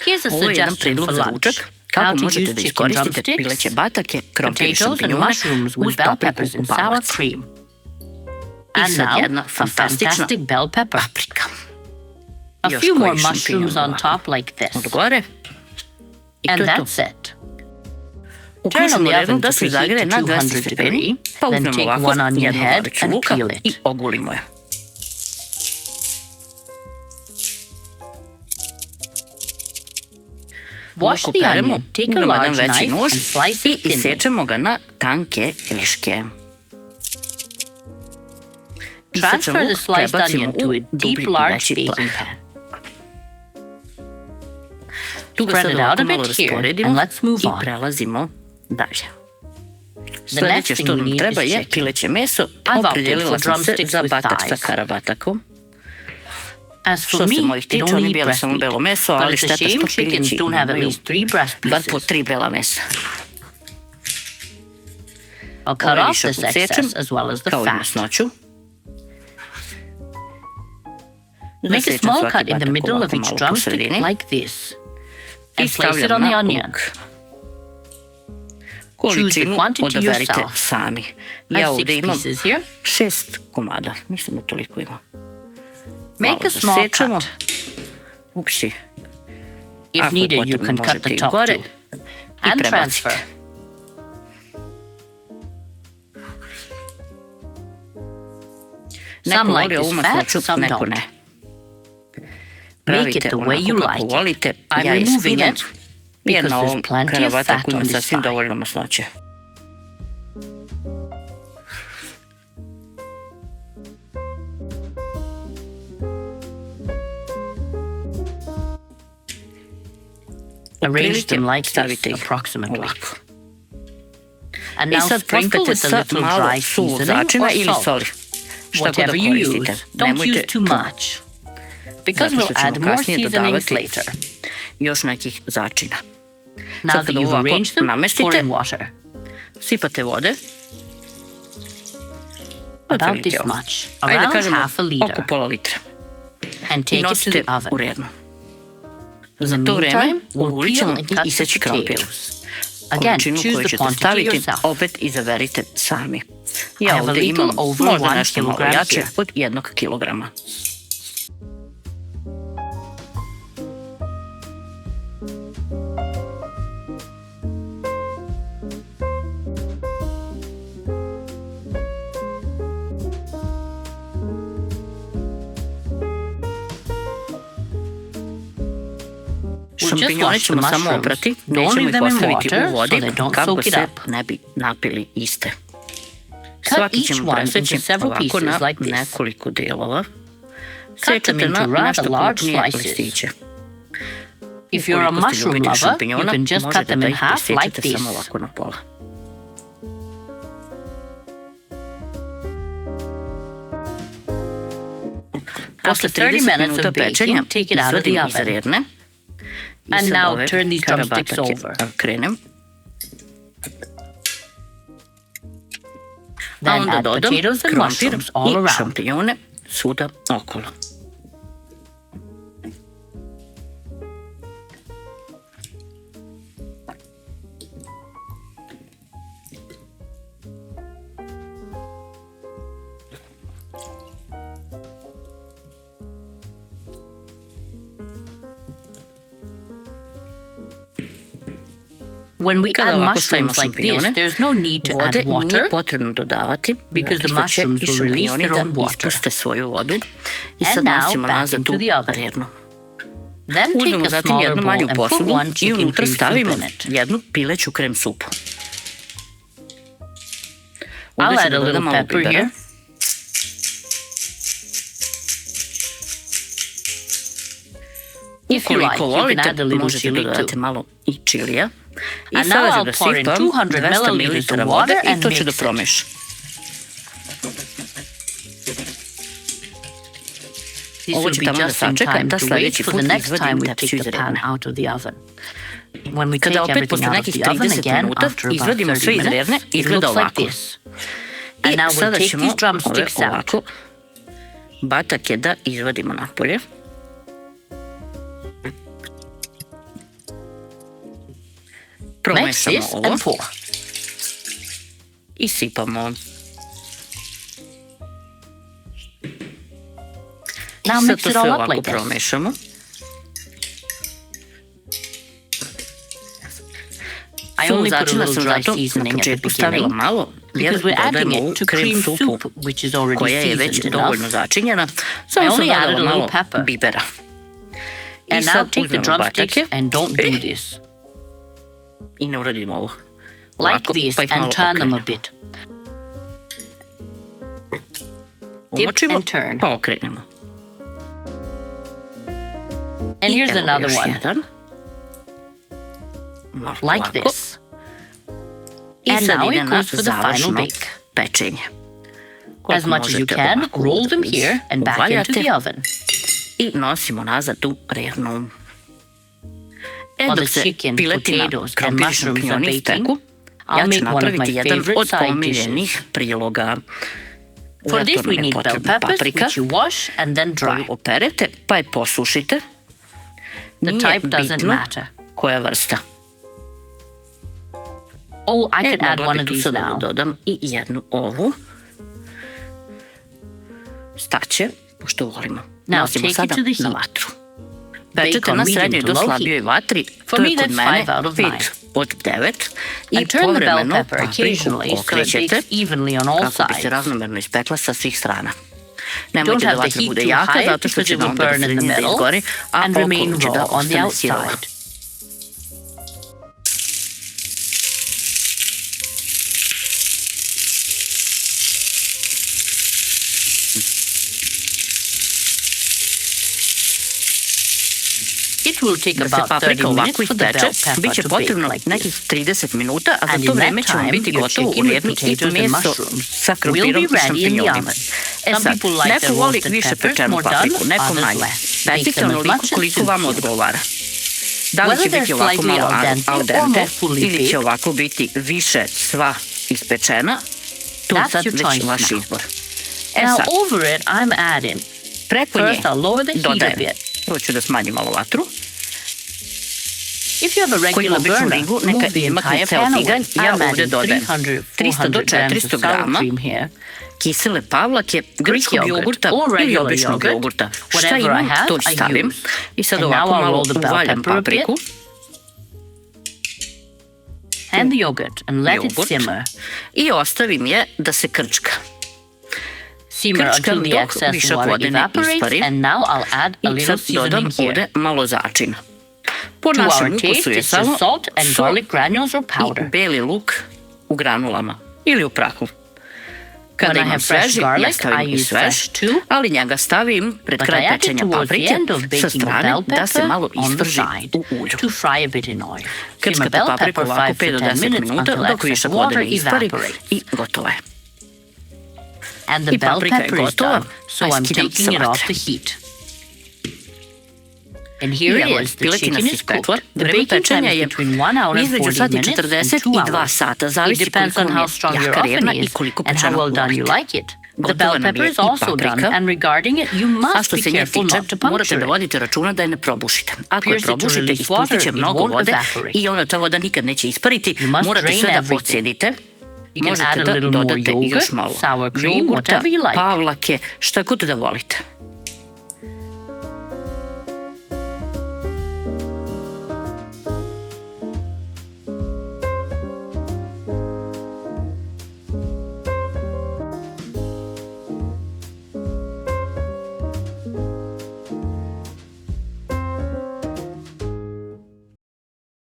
Here's a Ovo je jedan suggestion for predlog za lunch. ručak. How Kako to možete use da chicken iskoristite drumsticks, pileće batake, krompir i potatoes and šampinjone mushrooms uz with bell papriku peppers and sour kupalac. cream. I And sad now, jedna a fantastična fantastic bell pepper. paprika. A Još few koji more mushrooms šampinjon on top like this. od gore. I And to je to. that's it. Turn on Uključimo the redom oven da to se preheat zagreje to na 200 200 stepeni, degree, pa then uzmemo take ovako one onion jednu head ladicu and luka peel it. i ogulimo je. Wash the onion, take a large knife and slice i it thinly. isečemo ga na tanke viške. Transfer the sliced onion to a deep, large baking baking pan. Tu ga Spread sad it out ovako a bit malo here, rasporedimo and let's move i on. prelazimo dalje. The next Sljedeće thing što we nam need treba is je chicken. pileće meso. I've opted Opredijelila for sam se drumsticks za with batak sa thighs. karabatakom. As for Što se me, mojih it tiče, only oni eat bijeli breast samo meat, belo meso, but ali it's a šteta shame što chickens pilići don't have at imaju least 3 breast bar po pieces. 3 bela mesa. I'll cut Ovo off više this podsečem, excess as well as the kao i fat. masnoću. Make a Zasečem small svaki cut in the batak middle of ovako each malo po drumstick sredini like this, i and place it stavljam on the na onion. luk. Choose the Količinu quantity odaberite yourself. sami. I Ja have ovdje 6 imam pieces here. 6 komada. Mislim da toliko ima. Make a small zasečemo. cut. Upsi. If Ako je needed, you potrebno, can cut možete the i top gore too. i And prebacite. transfer. Neko Some like voli ovu this fat, masnoću, some neko don't. ne. Make it Pravite the way you onako kako like it. volite. I'm Ja removing iskidam, it jer because na there's ovom plenty of karabataku fat ima on this sasvim thigh. dovoljno masnoće. Arrange them like Stavite this, ih approximately. ovako. And I now sad sprinkle pospete with a sa little malo dry suvog seasoning začina or ili salt. soli. Šta god da Whatever you koristite. use, don't use Nemojte too much, because zato we'll što ćemo add more kasnije seasonings dodavati later. još nekih začina. Now Sad that kada you've ovako arranged them, namestite, pour in water. sipate vode. About Otprilike this ovo. much, Ajde da around kažemo half a liter, oko pola litra. and I take it to nosite the oven. u redno. In Za the to vreme meantime, we'll ugulit peel ćemo and i cut iseći the krompir. potatoes. Again, Količinu choose koju the ćete quantity staviti yourself. opet izaberite sami. I Ja have a ovdje little imam over možda 1 nešto malo kilogram jače here. od 1 kilograma. Šampinjone ćemo samo oprati, nećemo ih ostaviti u vodi kako se ne bi napili iste. Svaki ćemo preseći ovako na nekoliko dijelova. Sečete na nešto krupnije listiće. If you're a mushroom lover, you can just cut them in half like this. Samo ovako na pola. Posle 30 minuta pečenja izvadim iz redne. And now turn these drumsticks over. Krenem. A Then onda add dodam potatoes and krompir mushrooms all i around. šampinjone svuda okolo. When we Kada add ovako stavimo mushrooms like this, šampinjone, there's no need to vode add water nije potrebno dodavati, because the zato što će mushrooms i will release šampinjoni their own da water. ispuste svoju vodu. I And sad now nosimo back nazad into u the oven. rednu. Then Uzmemo take a zatim smaller jednu bowl manju and put posudu one i chicken unutra cream soup stavimo in it. jednu pileću krem supu. I'll Ovdje ću add a da little dodam malo pepper bibera. here. If you like, Ukoliko you can volite, add a little možete chili dodati too. malo i čilija. I And now sada ću I'll da pour in sipam 200 200 milliliters ml of vode water i and to ću mix da it. promešam. This Ovo will će be tamo da just in sačeka time da to wait sljedeći for the put next izvadim time we tepsiju take iz the pan redne. out of the oven. When we take Kada opet everything posle out of nekih the oven 30 again minuta after about izvadimo 30 sve iz redne, minutes, it izgleda looks like ovako. this. And I now we'll sada take ćemo these drumsticks ove out. ovako batake da izvadimo napolje. Promešamo this ovo. and pour. I sipamo. Now I sad mix to it sve all up ovako like this. promešamo. I only put a Začela little sam dry zato na seasoning at the početku stavila beginning malo, jer because we're adding dodajemo it to krem cream supu soup, which is already koja je već seasoned dovoljno enough. začinjena. I Samo sam only added a dodala little malo pepper. bibera. I And now sad take the uzmemo drumsticks batake and don't do this. i ne uradimo ovo. Like Ovako, this pa ih malo and turn them a okrenemo. bit. Dip Umočimo, and turn. pa okrenemo. And I here's evo another još one, jedan. Malo like ovako. this. I And sad now ide it na goes for the final završno bake. pečenje. As much as you can, roll them here and back into the oven. I nosimo nazad u rernu. While Dok the se chicken, piletina, potatoes, and krompir i mushrooms are šampioni baking, steku, I'll ja ću make one of my napraviti jedan favorite od side pomiljenih dishes. priloga. For this Zato we nam je need bell potrebna peppers, paprika, which you wash and then koju dry. operete, pa je posušite. The Nije type doesn't bitno matter. koja vrsta. Oh, I could add mogla one bi of tu these sada now. da dodam i jednu ovu. Staće, pošto volimo. Now Nosimo take it sada to the na heat. vatru. Bake Pečete on na medium srednjoj to do low slabijoj heat. vatri. For To me, je kod that's mene 5 out of 9. 5 od 9. I And turn the bell povremeno pepper papriku occasionally so it okrećete bakes evenly on all kako bi se sides. ravnomerno ispekla sa svih strana. Don't Nemojte da have the vatra heat bude too jaka, high zato što because će it da will onda do burn in the sredine da middle izgori, a and remain okolo će da raw on the ostane sirova. outside. It will take Da se about 30 paprika minutes ovako for the ispeče, bell pepper bit će to bake potrebno like nekih this. 30 minuta, a And za to in vreme that ćemo time, biti your gotovo u chicken with rerni i potatoes and meso mushrooms sa will krompirom be i ready in the šampinjonima. oven. E Some sad, people like neko their voli roasted više peppers pečenu more done, papriku, neko others manje. less. Bake Pecite them as onoliko much as koliko suits vam you. odgovara. Da li Whether će they're biti ovako slightly malo al dente al or dente more fully ili će baked, ovako biti više sva ispečena, tu That's sad your već choice vaš now. izbor. E Now sad, over it, I'm adding. preko nje First, I'll lower the heat a dodajem. bit. Prvo ću da smanjim malo vatru. If you have a Koji regular običnu burner, rigu move neka the izmakne entire ceo pan tiganj. away. Ja I'm ovde adding dodajem 300 do 400 grams 400 of sour grama cream here. kisele pavlake, Greek grčkog yogurt jogurta or ili regular običnog yogurt. jogurta. Šta Whatever I imam, have, to I stavim. use. I sad And now ovako I'll malo roll the bell uvaljam pepper a bit. papriku. And the yogurt and let it Jogurt. simmer. I ostavim je da se krčka. Simmer Krčkam until the dok excess višak water vode ne evaporates, ispari. and now I'll add a I little sad dodam seasoning ovde here. malo začina. Po To našem our ukusu taste, je it's samo just salt and so garlic granules or i powder. beli luk u granulama ili u prahu. Kada When I imam have fresh sveži, ja garlic, stavim I i use svež, fresh too. ali njega stavim pred But kraj I add it pečenja towards the paprike end of sa baking the strane bell da se pepper malo on the isprži side u ulju. to fry a bit in oil. Simmer Krčkate bell papriku pepper ovako 5 5 do to 10 10 minutes minuta until dok excess višak vode ne water ispari evaporates. i gotovo je. And the I bell paprika je pepper is gotova, done, so a I'm skidam taking sa it off vatre. the heat. And here I evo it je, is, the piletina chicken se is cooked. ispekla. The Vreme baking time pečenja is je between 1 hour and između 40 sati minutes 40 and 2 i 2 hours. sata. It Zavisi depends koliko on vam how je strong your jaka oven rerna i is koliko and how pečeno well done you volite. like it. The Gotova bell nam pepper je is i also done, paprika. and regarding it, you A must što be se nje careful tiče, not to morate puncture da it. vodite računa da je ne probušite. Ako je Pierce it to probušite, release ispustit će water, it mnogo won't vode evaporate. i onda ta voda nikad neće ispariti. You must Morate drain sve da everything. podsjedite. You can Možete add a da little more dodate yogurt, još malo sour cream, jogurta, whatever you like. pavlake, šta god da volite.